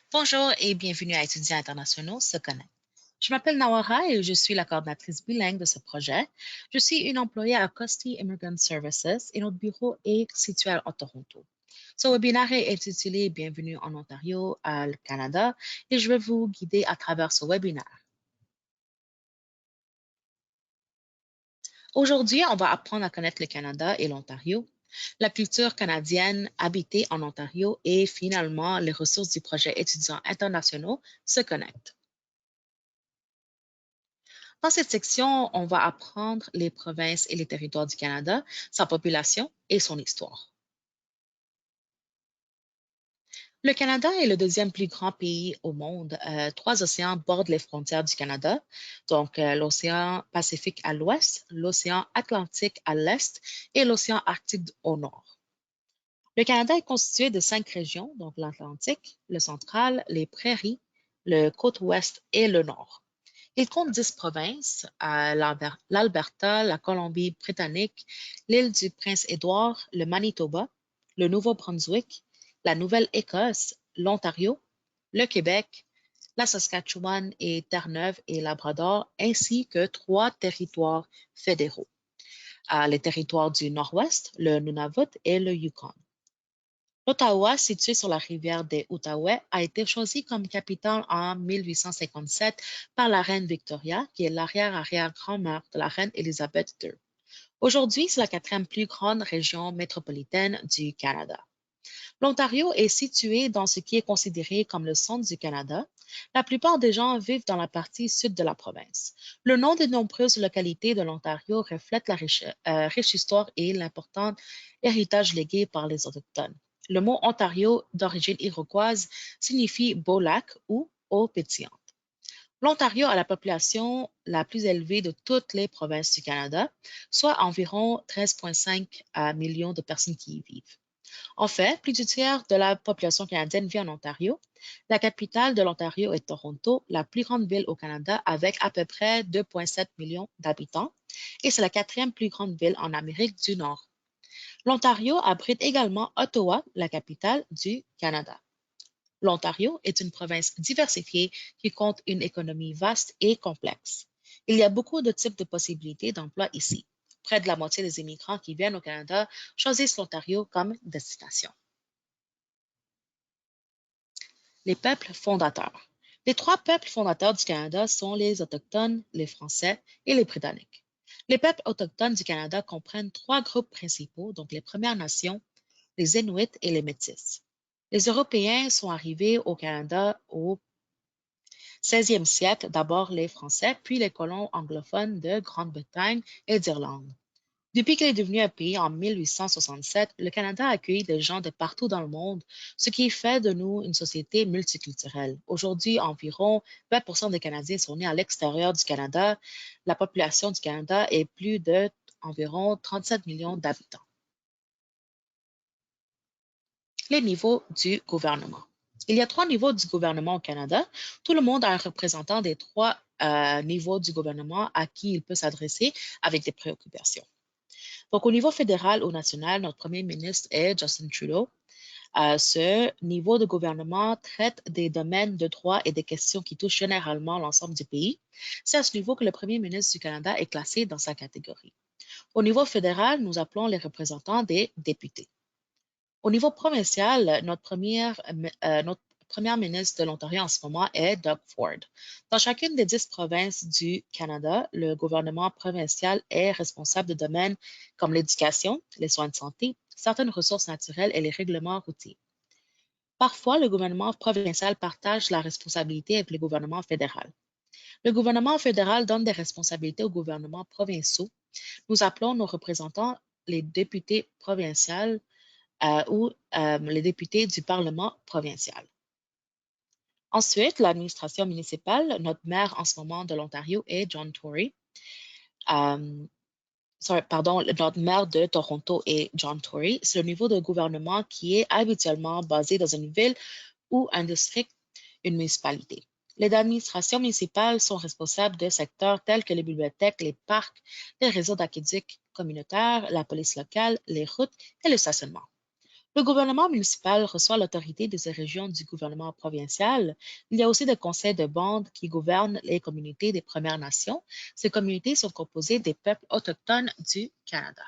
Bonjour et bienvenue à Étudiants internationaux se connectent. Je m'appelle Nawara et je suis la coordinatrice bilingue de ce projet. Je suis une employée à Costi Immigrant Services et notre bureau est situé à Toronto. Ce webinaire est intitulé Bienvenue en Ontario, au Canada, et je vais vous guider à travers ce webinaire. Aujourd'hui, on va apprendre à connaître le Canada et l'Ontario, la culture canadienne habitée en Ontario et finalement les ressources du projet Étudiants internationaux se connectent. Dans cette section, on va apprendre les provinces et les territoires du Canada, sa population et son histoire. Le Canada est le deuxième plus grand pays au monde. Trois océans bordent les frontières du Canada, donc l'océan Pacifique à l'ouest, l'océan Atlantique à l'est et l'océan Arctique au nord. Le Canada est constitué de 5 régions, donc l'Atlantique, le central, les prairies, le côte ouest et le nord. Il compte 10 provinces, l'Alberta, la Colombie-Britannique, l'île du Prince-Édouard, le Manitoba, le Nouveau-Brunswick, la Nouvelle-Écosse, l'Ontario, le Québec, la Saskatchewan et Terre-Neuve et Labrador, ainsi que 3 territoires fédéraux, les territoires du Nord-Ouest, le Nunavut et le Yukon. L'Ottawa, situé sur la rivière des Outaouais, a été choisi comme capitale en 1857 par la reine Victoria, qui est l'arrière-arrière-grand-mère de la reine Élisabeth II. Aujourd'hui, c'est la quatrième plus grande région métropolitaine du Canada. L'Ontario est situé dans ce qui est considéré comme le centre du Canada. La plupart des gens vivent dans la partie sud de la province. Le nom de nombreuses localités de l'Ontario reflète la riche histoire et l'important héritage légué par les Autochtones. Le mot Ontario, d'origine iroquoise, signifie beau lac ou eau pétillante. L'Ontario a la population la plus élevée de toutes les provinces du Canada, soit environ 13,5 millions de personnes qui y vivent. En fait, plus du tiers de la population canadienne vit en Ontario. La capitale de l'Ontario est Toronto, la plus grande ville au Canada avec à peu près 2,7 millions d'habitants, et c'est la quatrième plus grande ville en Amérique du Nord. L'Ontario abrite également Ottawa, la capitale du Canada. L'Ontario est une province diversifiée qui compte une économie vaste et complexe. Il y a beaucoup de types de possibilités d'emploi ici. Près de la moitié des immigrants qui viennent au Canada choisissent l'Ontario comme destination. Les peuples fondateurs. Les 3 peuples fondateurs du Canada sont les Autochtones, les Français et les Britanniques. Les peuples autochtones du Canada comprennent 3 groupes principaux, donc les Premières Nations, les Inuits et les Métis. Les Européens sont arrivés au Canada au 16e siècle, d'abord les Français, puis les colons anglophones de Grande-Bretagne et d'Irlande. Depuis qu'il est devenu un pays en 1867, le Canada a accueilli des gens de partout dans le monde, ce qui fait de nous une société multiculturelle. Aujourd'hui, environ 20% des Canadiens sont nés à l'extérieur du Canada. La population du Canada est plus de environ 37 millions d'habitants. Les niveaux du gouvernement. Il y a 3 niveaux du gouvernement au Canada. Tout le monde a un représentant des 3 niveaux du gouvernement à qui il peut s'adresser avec des préoccupations. Donc, au niveau fédéral ou national, notre premier ministre est Justin Trudeau. Ce niveau de gouvernement traite des domaines de droit et des questions qui touchent généralement l'ensemble du pays. C'est à ce niveau que le premier ministre du Canada est classé dans sa catégorie. Au niveau fédéral, nous appelons les représentants des députés. Au niveau provincial, notre première ministre de l'Ontario en ce moment est Doug Ford. Dans chacune des 10 provinces du Canada, le gouvernement provincial est responsable de domaines comme l'éducation, les soins de santé, certaines ressources naturelles et les règlements routiers. Parfois, le gouvernement provincial partage la responsabilité avec le gouvernement fédéral. Le gouvernement fédéral donne des responsabilités aux gouvernements provinciaux. Nous appelons nos représentants les députés provinciaux ou les députés du Parlement provincial. Ensuite, l'administration municipale, notre maire en ce moment de l'Ontario est John Tory. Notre maire de Toronto est John Tory. C'est le niveau de gouvernement qui est habituellement basé dans une ville ou un district, une municipalité. Les administrations municipales sont responsables de secteurs tels que les bibliothèques, les parcs, les réseaux d'aqueducs communautaires, la police locale, les routes et le stationnement. Le gouvernement municipal reçoit l'autorité de ces régions du gouvernement provincial. Il y a aussi des conseils de bande qui gouvernent les communautés des Premières Nations. Ces communautés sont composées des peuples autochtones du Canada.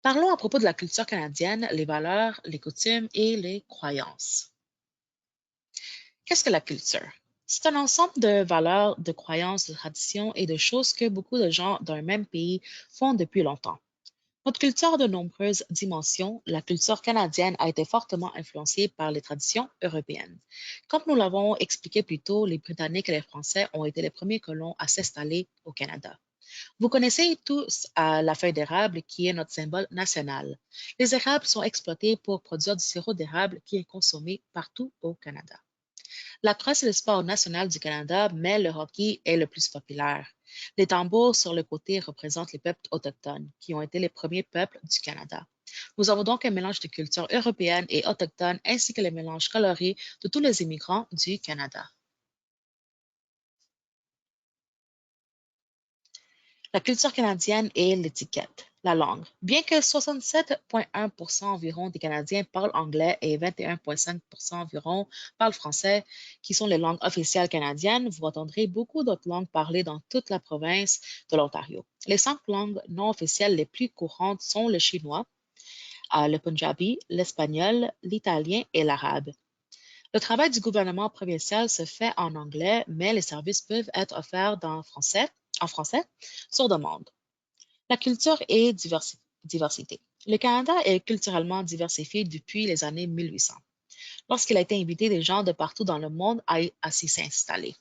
Parlons à propos de la culture canadienne, les valeurs, les coutumes et les croyances. Qu'est-ce que la culture? C'est un ensemble de valeurs, de croyances, de traditions et de choses que beaucoup de gens d'un même pays font depuis longtemps. Notre culture a de nombreuses dimensions. La culture canadienne a été fortement influencée par les traditions européennes. Comme nous l'avons expliqué plus tôt, les Britanniques et les Français ont été les premiers colons à s'installer au Canada. Vous connaissez tous la feuille d'érable qui est notre symbole national. Les érables sont exploités pour produire du sirop d'érable qui est consommé partout au Canada. La crosse est le sport national du Canada, mais le hockey est le plus populaire. Les tambours sur le côté représentent les peuples autochtones, qui ont été les premiers peuples du Canada. Nous avons donc un mélange de cultures européennes et autochtones, ainsi que les mélanges colorés de tous les immigrants du Canada. La culture canadienne et l'étiquette. La langue. Bien que 67,1% environ des Canadiens parlent anglais et 21,5% environ parlent français, qui sont les langues officielles canadiennes, vous entendrez beaucoup d'autres langues parlées dans toute la province de l'Ontario. Les 5 langues non officielles les plus courantes sont le chinois, le punjabi, l'espagnol, l'italien et l'arabe. Le travail du gouvernement provincial se fait en anglais, mais les services peuvent être offerts en français sur demande. La culture et diversité. Le Canada est culturellement diversifié depuis les années 1800, lorsqu'il a été invité des gens de partout dans le monde à s'y s'installer.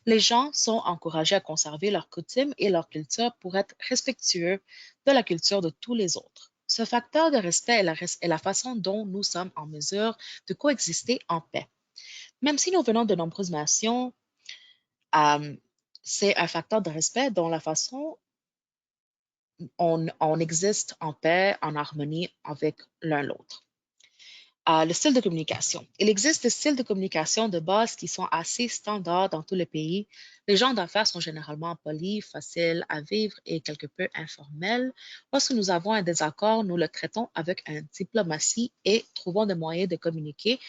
Les gens sont encouragés à conserver leurs coutumes et leur culture pour être respectueux de la culture de tous les autres. Ce facteur de respect est la façon dont nous sommes en mesure de coexister en paix. Même si nous venons de nombreuses nations, euh, c'est un facteur de respect dont la façon on existe en paix, en harmonie avec l'un l'autre. Le style de communication. Il existe des styles de communication de base qui sont assez standards dans tous les pays. Les gens d'affaires sont généralement polis, faciles à vivre et quelque peu informels. Lorsque nous avons un désaccord, nous le traitons avec une diplomatie et trouvons des moyens de communiquer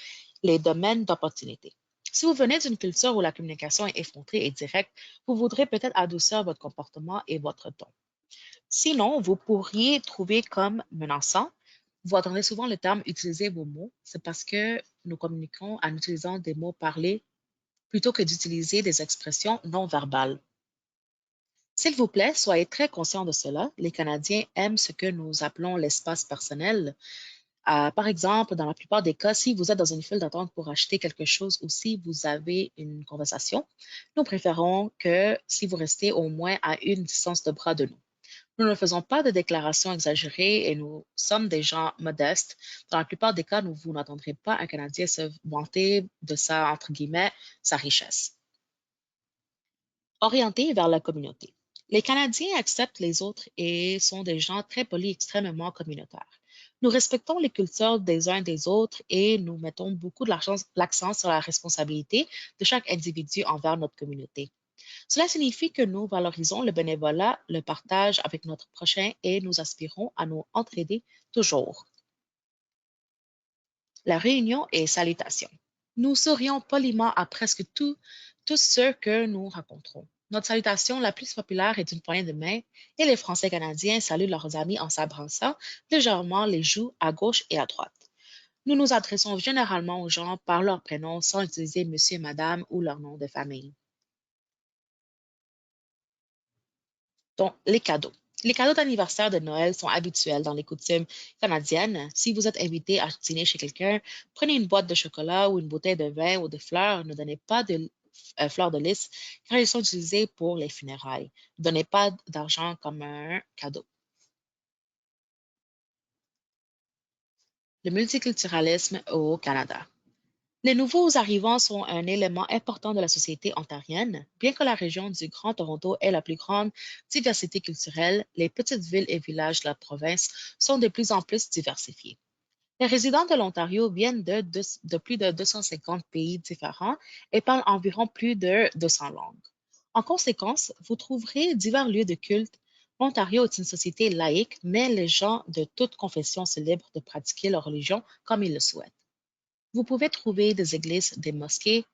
les domaines d'opportunité. Si vous venez d'une culture où la communication est effrontée et directe, vous voudrez peut-être adoucir votre comportement et votre ton. Sinon, vous pourriez trouver comme menaçant. Vous entendez souvent le terme utiliser vos mots. C'est parce que nous communiquons en utilisant des mots parlés plutôt que d'utiliser des expressions non verbales. S'il vous plaît, soyez très conscient de cela. Les Canadiens aiment ce que nous appelons l'espace personnel. Par exemple, dans la plupart des cas, si vous êtes dans une file d'attente pour acheter quelque chose ou si vous avez une conversation, nous préférons que si vous restez au moins à une distance de bras de nous. Nous ne faisons pas de déclarations exagérées et nous sommes des gens modestes. Dans la plupart des cas, vous n'entendrez pas un Canadien se vanter de sa, entre guillemets, sa richesse. Orientés vers la communauté. Les Canadiens acceptent les autres et sont des gens très polis, extrêmement communautaires. Nous respectons les cultures des uns des autres et nous mettons beaucoup de l'accent sur la responsabilité de chaque individu envers notre communauté. Cela signifie que nous valorisons le bénévolat, le partage avec notre prochain et nous aspirons à nous entraider toujours. La réunion et salutations. Nous sourions poliment à presque tous ceux que nous rencontrons. Notre salutation la plus populaire est une poignée de main et les Français canadiens saluent leurs amis en s'abraçant légèrement les joues à gauche et à droite. Nous nous adressons généralement aux gens par leur prénom sans utiliser monsieur, madame ou leur nom de famille. Donc, les cadeaux. Les cadeaux d'anniversaire de Noël sont habituels dans les coutumes canadiennes. Si vous êtes invité à dîner chez quelqu'un, prenez une boîte de chocolat ou une bouteille de vin ou de fleurs. Ne donnez pas de fleurs de lys car ils sont utilisés pour les funérailles. Ne donnez pas d'argent comme un cadeau. Le multiculturalisme au Canada. Les nouveaux arrivants sont un élément important de la société ontarienne. Bien que la région du Grand Toronto ait la plus grande diversité culturelle, les petites villes et villages de la province sont de plus en plus diversifiés. Les résidents de l'Ontario viennent de plus de 250 pays différents et parlent environ plus de 200 langues. En conséquence, vous trouverez divers lieux de culte L'Ontario est une société laïque, mais les gens de toute confession sont libres de pratiquer leur religion comme ils le souhaitent. Vous pouvez trouver des églises, des mosquées,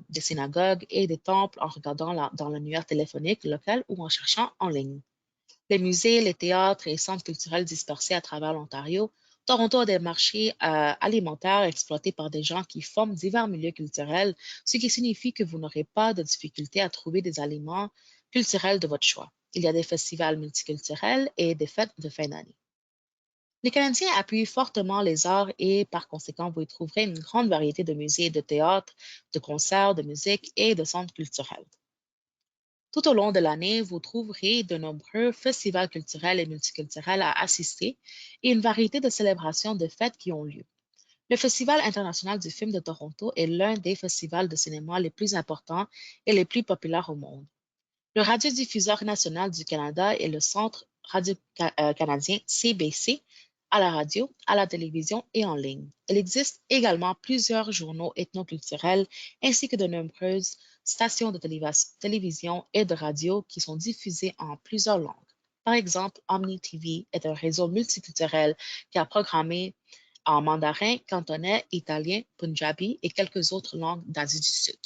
des synagogues et des temples en regardant dans l'annuaire téléphonique local ou en cherchant en ligne. Les musées, les théâtres et centres culturels dispersés à travers l'Ontario, Toronto a des marchés alimentaires exploités par des gens qui forment divers milieux culturels, ce qui signifie que vous n'aurez pas de difficulté à trouver des aliments culturels de votre choix. Il y a des festivals multiculturels et des fêtes de fin d'année. Les Canadiens appuient fortement les arts et par conséquent, vous y trouverez une grande variété de musées, de théâtres, de concerts, de musique et de centres culturels. Tout au long de l'année, vous trouverez de nombreux festivals culturels et multiculturels à assister et une variété de célébrations de fêtes qui ont lieu. Le Festival international du film de Toronto est l'un des festivals de cinéma les plus importants et les plus populaires au monde. Le radiodiffuseur national du Canada est le Centre radio-canadien CBC à la radio, à la télévision et en ligne. Il existe également plusieurs journaux ethnoculturels ainsi que de nombreuses stations de télévision et de radio qui sont diffusées en plusieurs langues. Par exemple, Omni TV est un réseau multiculturel qui a programmé en mandarin, cantonais, italien, punjabi et quelques autres langues d'Asie du Sud.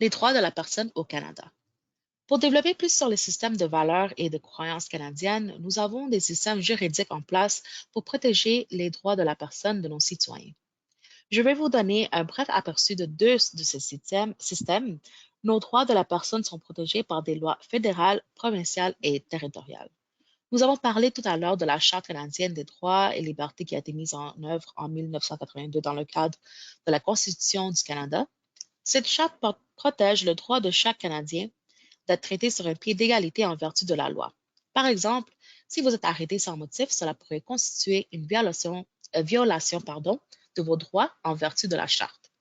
Les droits de la personne au Canada. Pour développer plus sur les systèmes de valeurs et de croyances canadiennes, nous avons des systèmes juridiques en place pour protéger les droits de la personne de nos citoyens. Je vais vous donner un bref aperçu de deux de ces systèmes. Nos droits de la personne sont protégés par des lois fédérales, provinciales et territoriales. Nous avons parlé tout à l'heure de la Charte canadienne des droits et libertés qui a été mise en œuvre en 1982 dans le cadre de la Constitution du Canada. Cette charte protège le droit de chaque Canadien d'être traité sur un pied d'égalité en vertu de la loi. Par exemple, si vous êtes arrêté sans motif, cela pourrait constituer une violation de vos droits en vertu de la charte.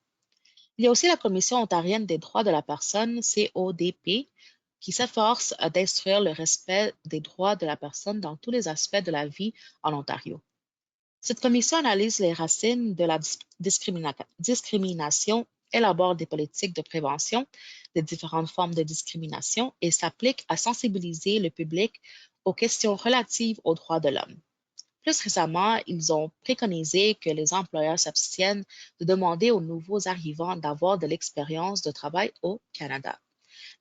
Il y a aussi la Commission ontarienne des droits de la personne, CODP, qui s'efforce d'instruire le respect des droits de la personne dans tous les aspects de la vie en Ontario. Cette commission analyse les racines de la discrimination, élabore des politiques de prévention des différentes formes de discrimination et s'applique à sensibiliser le public aux questions relatives aux droits de l'homme. Plus récemment, ils ont préconisé que les employeurs s'abstiennent de demander aux nouveaux arrivants d'avoir de l'expérience de travail au Canada.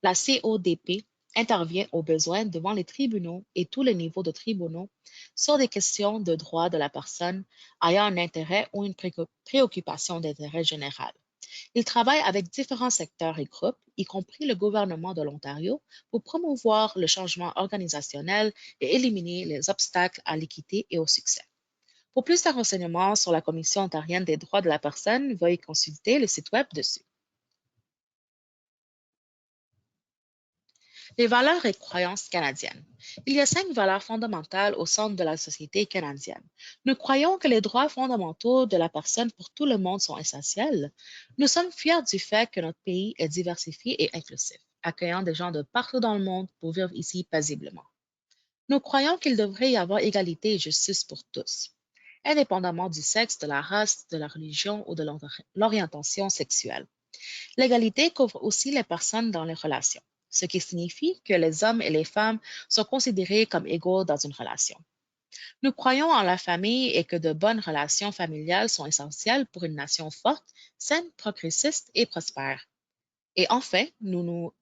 La CODP intervient au besoin devant les tribunaux et tous les niveaux de tribunaux sur des questions de droits de la personne ayant un intérêt ou une préoccupation d'intérêt général. Il travaille avec différents secteurs et groupes, y compris le gouvernement de l'Ontario, pour promouvoir le changement organisationnel et éliminer les obstacles à l'équité et au succès. Pour plus de renseignements sur la Commission ontarienne des droits de la personne, veuillez consulter le site web dessus. Les valeurs et croyances canadiennes. Il y a 5 valeurs fondamentales au centre de la société canadienne. Nous croyons que les droits fondamentaux de la personne pour tout le monde sont essentiels. Nous sommes fiers du fait que notre pays est diversifié et inclusif, accueillant des gens de partout dans le monde pour vivre ici paisiblement. Nous croyons qu'il devrait y avoir égalité et justice pour tous, indépendamment du sexe, de la race, de la religion ou de l'orientation sexuelle. L'égalité couvre aussi les personnes dans les relations, ce qui signifie que les hommes et les femmes sont considérés comme égaux dans une relation. Nous croyons en la famille et que de bonnes relations familiales sont essentielles pour une nation forte, saine, progressiste et prospère. Et enfin, nous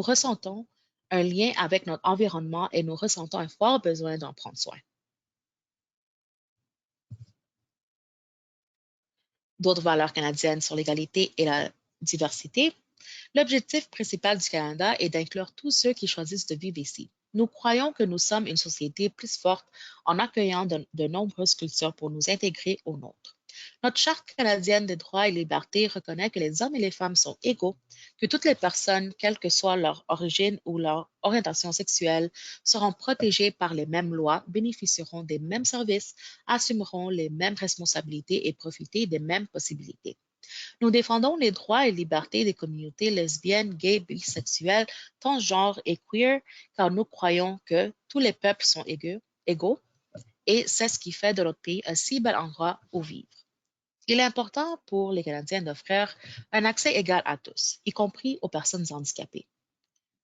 ressentons un lien avec notre environnement et nous ressentons un fort besoin d'en prendre soin. D'autres valeurs canadiennes sur l'égalité et la diversité. L'objectif principal du Canada est d'inclure tous ceux qui choisissent de vivre ici. Nous croyons que nous sommes une société plus forte en accueillant de nombreuses cultures pour nous intégrer aux nôtres. Notre Charte canadienne des droits et libertés reconnaît que les hommes et les femmes sont égaux, que toutes les personnes, quelle que soit leur origine ou leur orientation sexuelle, seront protégées par les mêmes lois, bénéficieront des mêmes services, assumeront les mêmes responsabilités et profiter des mêmes possibilités. Nous défendons les droits et libertés des communautés lesbiennes, gays, bisexuelles, transgenres et queer, car nous croyons que tous les peuples sont égaux et c'est ce qui fait de notre pays un si bel endroit où vivre. Il est important pour les Canadiens d'offrir un accès égal à tous, y compris aux personnes handicapées.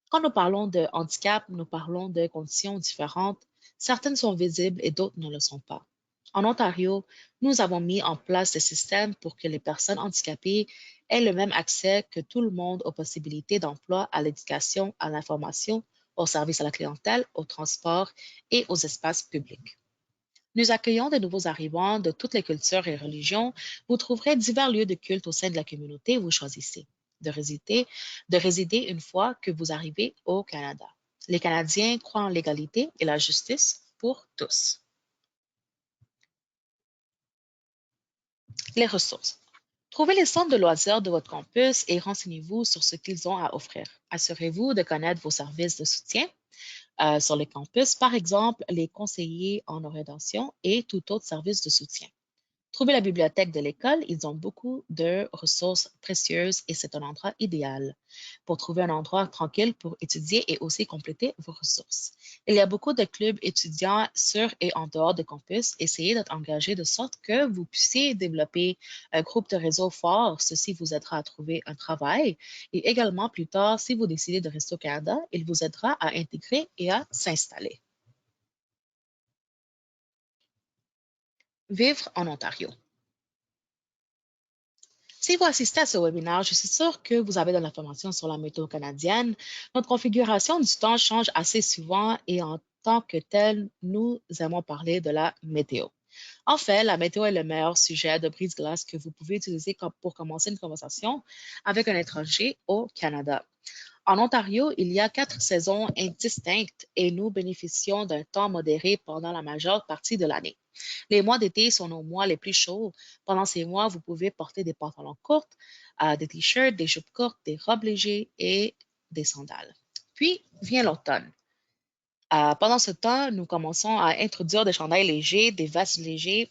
Quand nous parlons de handicap, nous parlons de conditions différentes. Certaines sont visibles et d'autres ne le sont pas. En Ontario, nous avons mis en place des systèmes pour que les personnes handicapées aient le même accès que tout le monde aux possibilités d'emploi, à l'éducation, à l'information, aux services à la clientèle, au transport et aux espaces publics. Nous accueillons de nouveaux arrivants de toutes les cultures et religions. Vous trouverez divers lieux de culte au sein de la communauté où vous choisissez de résider, de résider une fois que vous arrivez au Canada. Les Canadiens croient en l'égalité et la justice pour tous. Les ressources. Trouvez les centres de loisirs de votre campus et renseignez-vous sur ce qu'ils ont à offrir. Assurez-vous de connaître vos services de soutien sur le campus, par exemple les conseillers en orientation et tout autre service de soutien. Trouvez la bibliothèque de l'école, ils ont beaucoup de ressources précieuses et c'est un endroit idéal pour trouver un endroit tranquille pour étudier et aussi compléter vos ressources. Il y a beaucoup de clubs étudiants sur et en dehors de campus. Essayez d'être engagé de sorte que vous puissiez développer un groupe de réseau fort. Ceci vous aidera à trouver un travail et également plus tard, si vous décidez de rester au Canada, il vous aidera à intégrer et à s'installer. Vivre en Ontario. Si vous assistez à ce webinaire, je suis sûre que vous avez de l'information sur la météo canadienne. Notre configuration du temps change assez souvent et en tant que tel, nous aimons parler de la météo. En fait, la météo est le meilleur sujet de brise-glace que vous pouvez utiliser pour commencer une conversation avec un étranger au Canada. En Ontario, il y a 4 saisons indistinctes et nous bénéficions d'un temps modéré pendant la majeure partie de l'année. Les mois d'été sont nos mois les plus chauds. Pendant ces mois, vous pouvez porter des pantalons courts, des t-shirts, des jupes courtes, des robes légères et des sandales. Puis vient l'automne. Pendant ce temps, nous commençons à introduire des chandails légers, des vestes légers,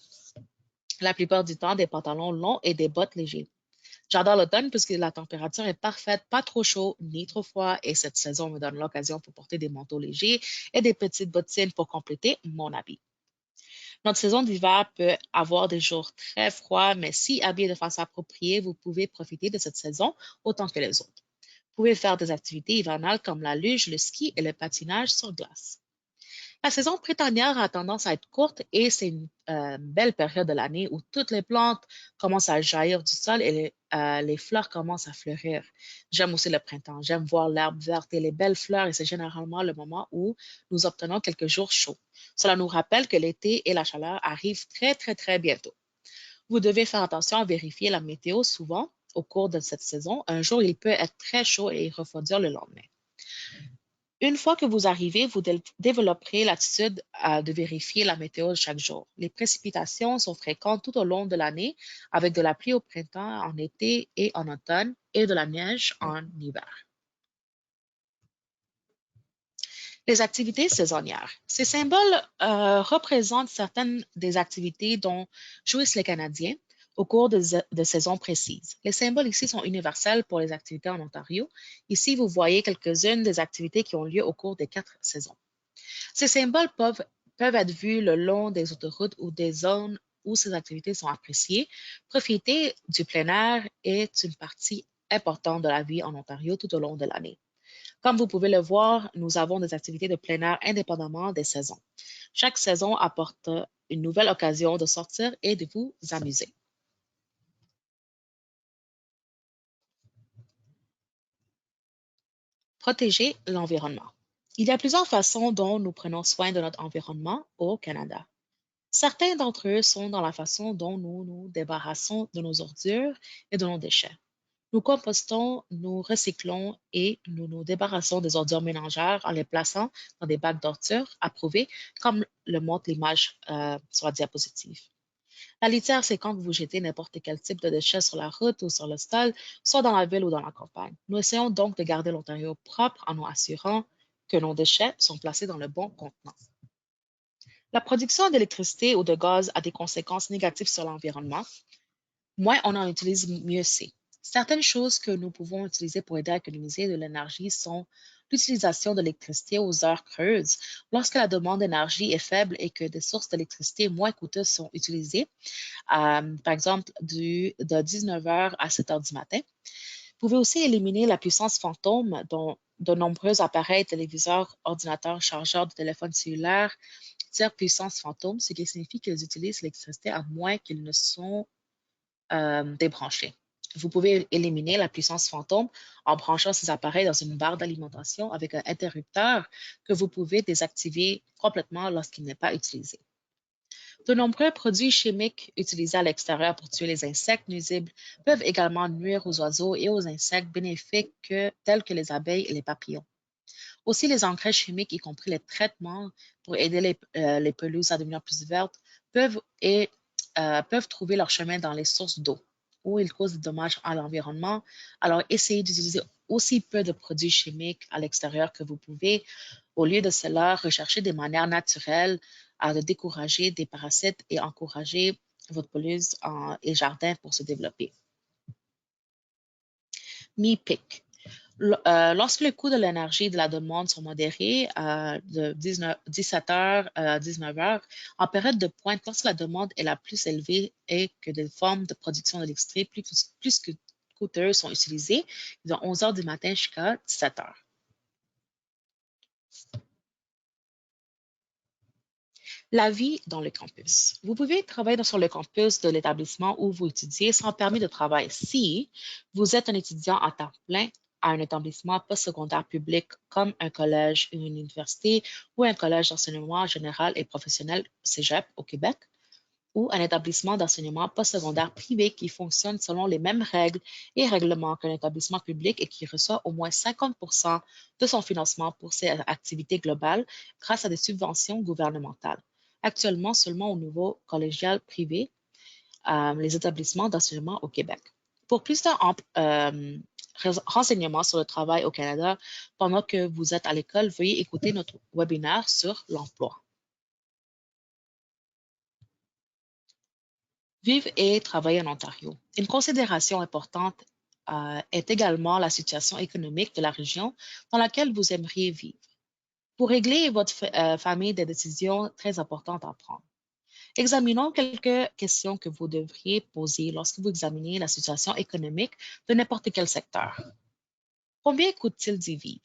la plupart du temps des pantalons longs et des bottes légers. J'adore l'automne puisque la température est parfaite, pas trop chaud ni trop froid et cette saison me donne l'occasion pour porter des manteaux légers et des petites bottines pour compléter mon habit. Notre saison d'hiver peut avoir des jours très froids, mais si habillé de façon appropriée, vous pouvez profiter de cette saison autant que les autres. Vous pouvez faire des activités hivernales comme la luge, le ski et le patinage sur glace. La saison printanière a tendance à être courte et c'est une belle période de l'année où toutes les plantes commencent à jaillir du sol et les fleurs commencent à fleurir. J'aime aussi le printemps. J'aime voir l'herbe verte et les belles fleurs et c'est généralement le moment où nous obtenons quelques jours chauds. Cela nous rappelle que l'été et la chaleur arrivent très, très, très bientôt. Vous devez faire attention à vérifier la météo souvent au cours de cette saison. Un jour, il peut être très chaud et refroidir le lendemain. Une fois que vous arrivez, vous développerez l'attitude de vérifier la météo chaque jour. Les précipitations sont fréquentes tout au long de l'année, avec de la pluie au printemps, en été et en automne, et de la neige en hiver. Les activités saisonnières. Ces symboles représentent certaines des activités dont jouissent les Canadiens au cours de saisons précises. Les symboles ici sont universels pour les activités en Ontario. Ici, vous voyez quelques-unes des activités qui ont lieu au cours des 4 saisons. Ces symboles peuvent être vus le long des autoroutes ou des zones où ces activités sont appréciées. Profiter du plein air est une partie importante de la vie en Ontario tout au long de l'année. Comme vous pouvez le voir, nous avons des activités de plein air indépendamment des saisons. Chaque saison apporte une nouvelle occasion de sortir et de vous amuser. Protéger l'environnement. Il y a plusieurs façons dont nous prenons soin de notre environnement au Canada. Certains d'entre eux sont dans la façon dont nous nous débarrassons de nos ordures et de nos déchets. Nous compostons, nous recyclons et nous nous débarrassons des ordures ménagères en les plaçant dans des bacs d'ordures approuvés, comme le montre l'image sur la diapositive. La litière, c'est quand vous jetez n'importe quel type de déchets sur la route ou sur le sol, soit dans la ville ou dans la campagne. Nous essayons donc de garder l'Ontario propre en nous assurant que nos déchets sont placés dans le bon contenant. La production d'électricité ou de gaz a des conséquences négatives sur l'environnement. Moins on en utilise, mieux c'est. Certaines choses que nous pouvons utiliser pour aider à économiser de l'énergie sont l'utilisation de l'électricité aux heures creuses, lorsque la demande d'énergie est faible et que des sources d'électricité moins coûteuses sont utilisées, par exemple de 19h à 7h du matin. Vous pouvez aussi éliminer la puissance fantôme dont de nombreux appareils, téléviseurs, ordinateurs, chargeurs de téléphones cellulaires tirent puissance fantôme, ce qui signifie qu'ils utilisent l'électricité à moins qu'ils ne sont débranchés. Vous pouvez éliminer la puissance fantôme en branchant ces appareils dans une barre d'alimentation avec un interrupteur que vous pouvez désactiver complètement lorsqu'il n'est pas utilisé. De nombreux produits chimiques utilisés à l'extérieur pour tuer les insectes nuisibles peuvent également nuire aux oiseaux et aux insectes bénéfiques tels que les abeilles et les papillons. Aussi, les engrais chimiques, y compris les traitements pour aider les pelouses à devenir plus vertes, peuvent trouver leur chemin dans les sources d'eau où ils causent des dommages à l'environnement. Alors, essayez d'utiliser aussi peu de produits chimiques à l'extérieur que vous pouvez. Au lieu de cela, recherchez des manières naturelles de décourager des parasites et encourager votre pelouse et jardin pour se développer. Mi-pic. Lorsque le coût de l'énergie et de la demande sont modérés de 17h à 19h, en période de pointe, lorsque la demande est la plus élevée et que des formes de production d'électricité plus coûteuses sont utilisées, de 11h du matin jusqu'à 17h. La vie dans le campus. Vous pouvez travailler sur le campus de l'établissement où vous étudiez sans permis de travail si vous êtes un étudiant à temps plein à un établissement postsecondaire public comme un collège, une université ou un collège d'enseignement général et professionnel cégep au Québec ou un établissement d'enseignement postsecondaire privé qui fonctionne selon les mêmes règles et règlements qu'un établissement public et qui reçoit au moins 50 de son financement pour ses activités globales grâce à des subventions gouvernementales. Actuellement, seulement au niveau collégial privé, les établissements d'enseignement au Québec. Pour plus de renseignements sur le travail au Canada pendant que vous êtes à l'école, veuillez écouter notre webinaire sur l'emploi. Vivre et travailler en Ontario. Une considération importante est également la situation économique de la région dans laquelle vous aimeriez vivre. Pour régler votre famille des décisions très importantes à prendre. Examinons quelques questions que vous devriez poser lorsque vous examinez la situation économique de n'importe quel secteur. Combien coûte-t-il d'y vivre?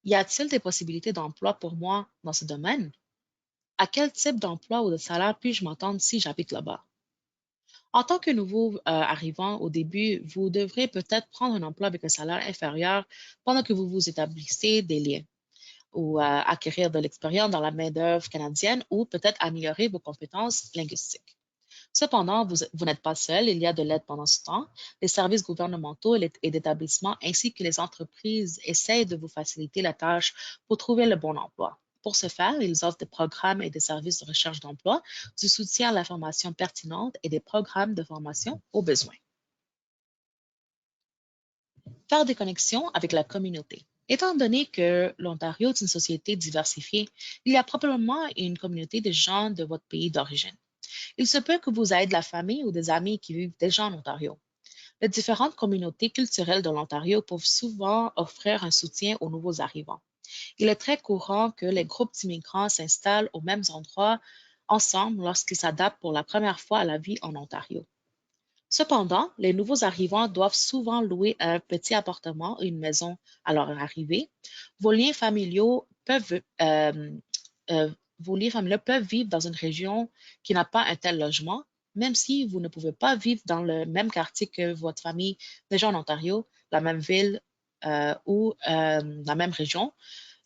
Y a-t-il des possibilités d'emploi pour moi dans ce domaine? À quel type d'emploi ou de salaire puis-je m'attendre si j'habite là-bas? En tant que nouveau arrivant au début, vous devrez peut-être prendre un emploi avec un salaire inférieur pendant que vous vous établissez des liens ou acquérir de l'expérience dans la main-d'œuvre canadienne ou peut-être améliorer vos compétences linguistiques. Cependant, vous n'êtes pas seul, il y a de l'aide pendant ce temps. Les services gouvernementaux et d'établissements ainsi que les entreprises essayent de vous faciliter la tâche pour trouver le bon emploi. Pour ce faire, ils offrent des programmes et des services de recherche d'emploi, du soutien à la formation pertinente et des programmes de formation aux besoins. Faire des connexions avec la communauté. Étant donné que l'Ontario est une société diversifiée, il y a probablement une communauté de gens de votre pays d'origine. Il se peut que vous ayez de la famille ou des amis qui vivent déjà en Ontario. Les différentes communautés culturelles de l'Ontario peuvent souvent offrir un soutien aux nouveaux arrivants. Il est très courant que les groupes d'immigrants s'installent aux mêmes endroits ensemble lorsqu'ils s'adaptent pour la première fois à la vie en Ontario. Cependant, les nouveaux arrivants doivent souvent louer un petit appartement ou une maison à leur arrivée. Vos liens familiaux peuvent, euh, Vos liens familiaux peuvent vivre dans une région qui n'a pas un tel logement, même si vous ne pouvez pas vivre dans le même quartier que votre famille déjà en Ontario, la même ville ou la même région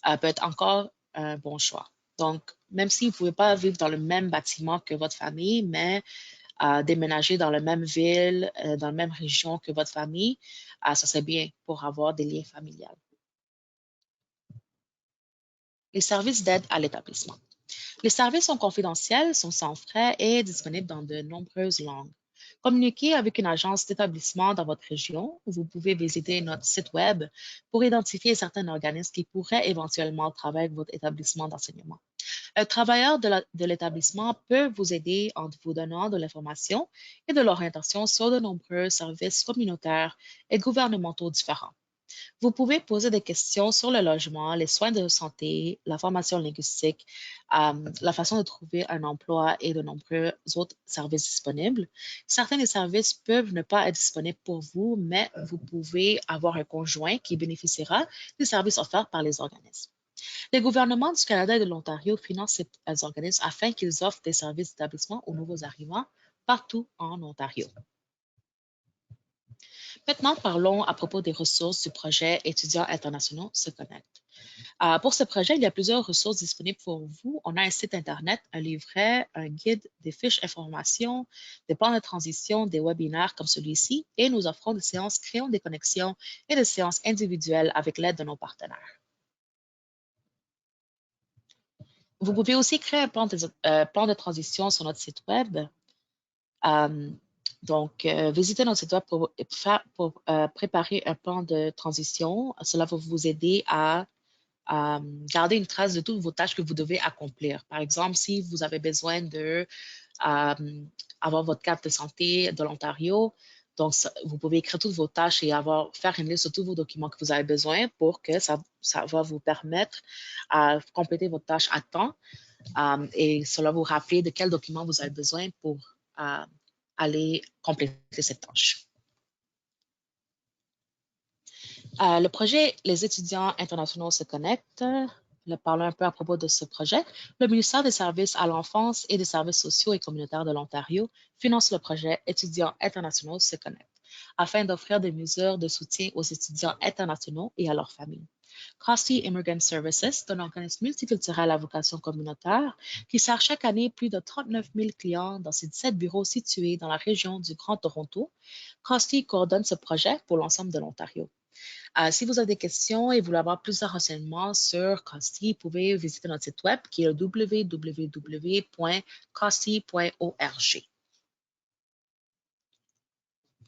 peut être encore un bon choix. Donc, même si vous ne pouvez pas vivre dans le même bâtiment que votre famille, mais déménager dans la même ville, dans la même région que votre famille, ça serait bien pour avoir des liens familiaux. Les services d'aide à l'établissement. Les services sont confidentiels, sont sans frais et disponibles dans de nombreuses langues. Communiquez avec une agence d'établissement dans votre région. Vous pouvez visiter notre site Web pour identifier certains organismes qui pourraient éventuellement travailler avec votre établissement d'enseignement. Un travailleur de l'établissement peut vous aider en vous donnant de l'information et de l'orientation sur de nombreux services communautaires et gouvernementaux différents. Vous pouvez poser des questions sur le logement, les soins de santé, la formation linguistique, la façon de trouver un emploi et de nombreux autres services disponibles. Certains des services peuvent ne pas être disponibles pour vous, mais vous pouvez avoir un conjoint qui bénéficiera des services offerts par les organismes. Les gouvernements du Canada et de l'Ontario financent ces organismes afin qu'ils offrent des services d'établissement aux nouveaux arrivants partout en Ontario. Maintenant, parlons à propos des ressources du projet Étudiants internationaux se connectent. Pour ce projet, il y a plusieurs ressources disponibles pour vous. On a un site Internet, un livret, un guide, des fiches informations, des plans de transition, des webinaires comme celui-ci, et nous offrons des séances créant des connexions et des séances individuelles avec l'aide de nos partenaires. Vous pouvez aussi créer un plan de transition sur notre site Web. Visitez notre site Web pour préparer un plan de transition. Cela va vous aider à garder une trace de toutes vos tâches que vous devez accomplir. Par exemple, si vous avez besoin de avoir votre carte de santé de l'Ontario, donc vous pouvez écrire toutes vos tâches et faire une liste de tous vos documents que vous avez besoin pour que ça va vous permettre à compléter votre tâche à temps et cela vous rappeler de quels documents vous avez besoin pour aller compléter cette tâche. Le projet Les étudiants internationaux se connectent. Parlons un peu à propos de ce projet. Le ministère des Services à l'enfance et des services sociaux et communautaires de l'Ontario finance le projet Étudiants internationaux se connectent afin d'offrir des mesures de soutien aux étudiants internationaux et à leurs familles. Costi Immigrant Services est un organisme multiculturel à vocation communautaire qui sert chaque année plus de 39 000 clients dans ses 17 bureaux situés dans la région du Grand Toronto. Costi coordonne ce projet pour l'ensemble de l'Ontario. Si vous avez des questions et voulez avoir plus de renseignements sur Costi, vous pouvez visiter notre site web qui est le www.costi.org.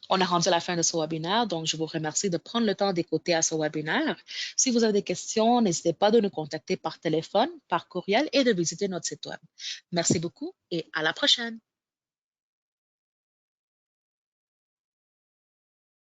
On est rendu à la fin de ce webinaire, donc je vous remercie de prendre le temps d'écouter à ce webinaire. Si vous avez des questions, n'hésitez pas de nous contacter par téléphone, par courriel et de visiter notre site web. Merci beaucoup et à la prochaine.